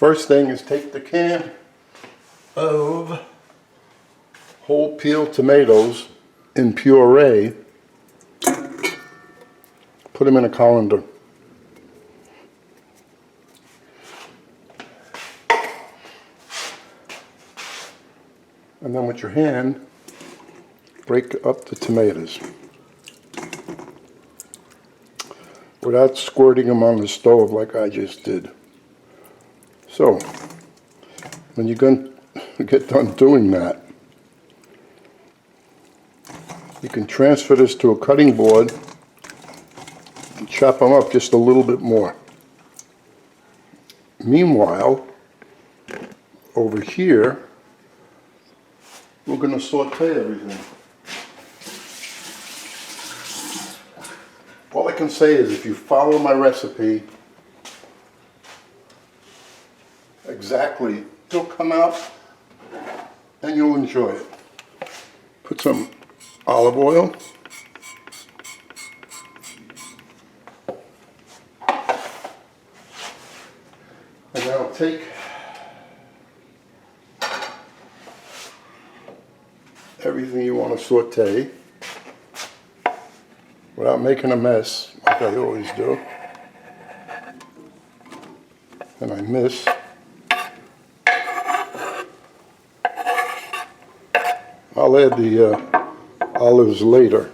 First thing is take the can of whole peeled tomatoes in puree, put them in a colander. And then with your hand, break up the tomatoes without squirting them on the stove like I just did. So, when you're going to get done doing that, you can transfer this to a cutting board and chop them up just a little bit more. Meanwhile, over here, we're going to saute everything. All I can say is if you follow my recipe exactly, it'll come out and you'll enjoy it. Put some olive oil. And then I'll take everything you want to saute without making a mess, like I always do. And I miss. I'll add the olives later.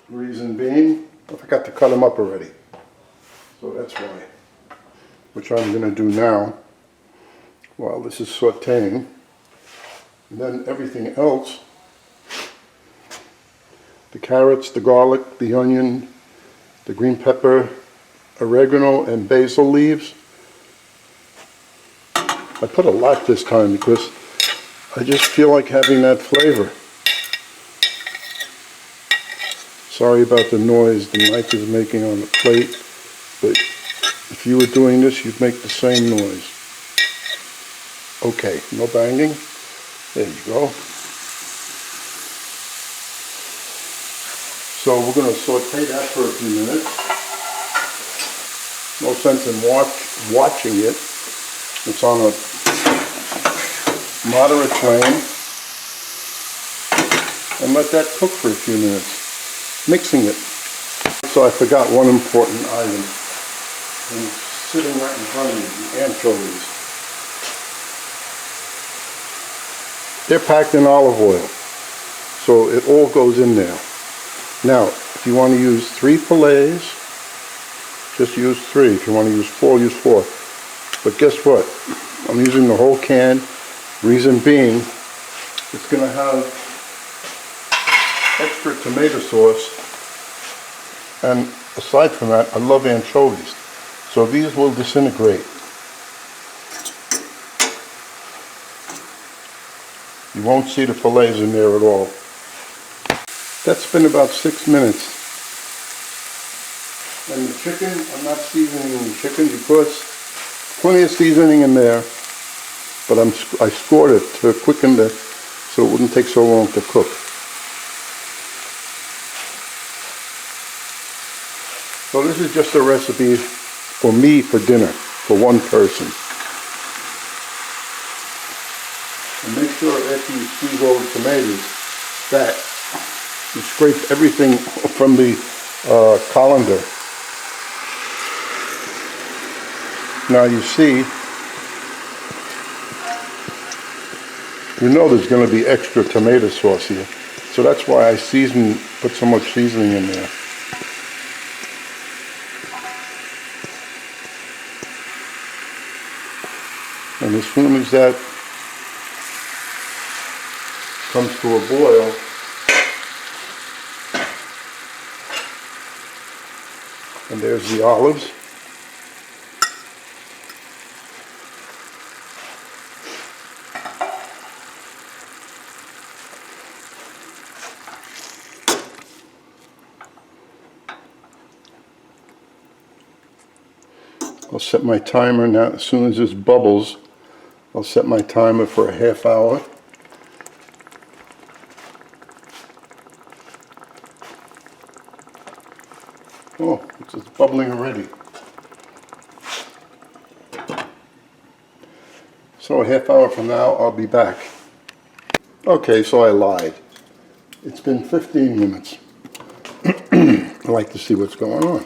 Reason being, I forgot to cut them up already. So that's why. Which I'm going to do now while this is sauteing. And then everything else, the carrots, the garlic, the onion, the green pepper, oregano, and basil leaves. I put a lot this time because I just feel like having that flavor. Sorry about the noise the knife is making on the plate, but if you were doing this, you'd make the same noise. Okay, no banging. There you go. So we're going to saute that for a few minutes. No sense in watching it. It's on a moderate flame. And let that cook for a few minutes, mixing it. So I forgot one important item. And it's sitting right in front of me, the anchovies. They're packed in olive oil, so it all goes in there. Now, if you want to use 3 fillets, just use 3. If you want to use 4, use 4. But guess what? I'm using the whole can. Reason being, it's going to have extra tomato sauce. And aside from that, I love anchovies. So these will disintegrate. You won't see the fillets in there at all. That's been about 6 minutes. And the chicken, I'm not seasoning the chicken because plenty of seasoning in there, but I scored it to quicken it so it wouldn't take so long to cook. So this is just a recipe for me for dinner, for one person. And make sure after you squeeze all the tomatoes that you scrape everything from the colander. Now you see, you know there's going to be extra tomato sauce here. So that's why I put so much seasoning in there. And as soon as that comes to a boil, and there's the olives. I'll set my timer now. As soon as this bubbles, I'll set my timer for a half hour. Oh, it's bubbling already. So a half hour from now, I'll be back. Okay, so I lied. It's been 15 minutes. I like to see what's going on.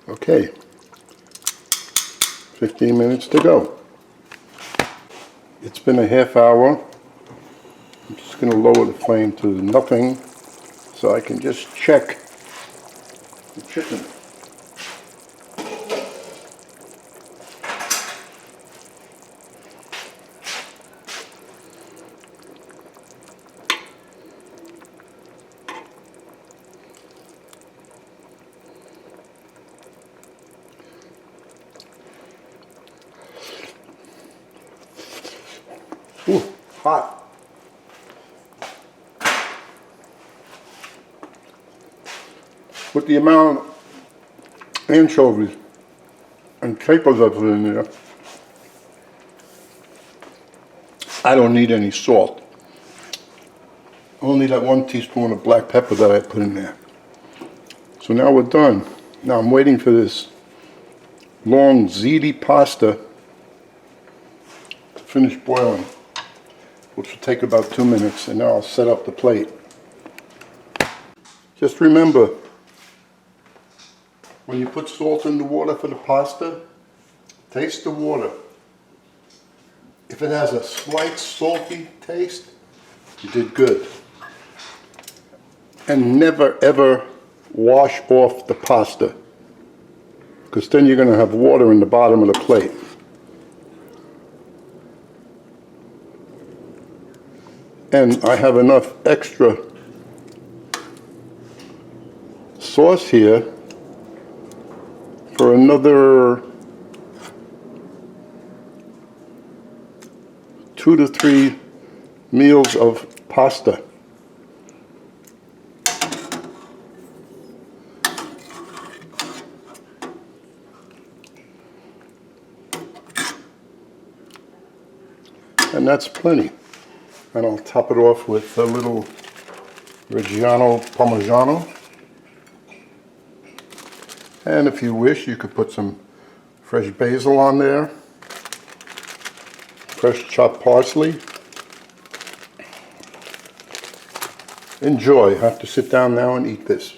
Okay, 15 minutes to go. It's been a half hour. I'm just going to lower the flame to nothing so I can just check the chicken. Ooh, hot. With the amount of anchovies and capers I put in there, I don't need any salt. Only that 1 teaspoon of black pepper that I put in there. So now we're done. Now I'm waiting for this long ziti pasta to finish boiling, which will take about 2 minutes, and now I'll set up the plate. Just remember, when you put salt in the water for the pasta, taste the water. If it has a slight salty taste, you did good. And never ever wash off the pasta, because then you're going to have water in the bottom of the plate. And I have enough extra sauce here for another 2 to 3 meals of pasta. And that's plenty. And I'll top it off with a little Reggiano Parmigiano. And if you wish, you could put some fresh basil on there, fresh chopped parsley. Enjoy. I have to sit down now and eat this.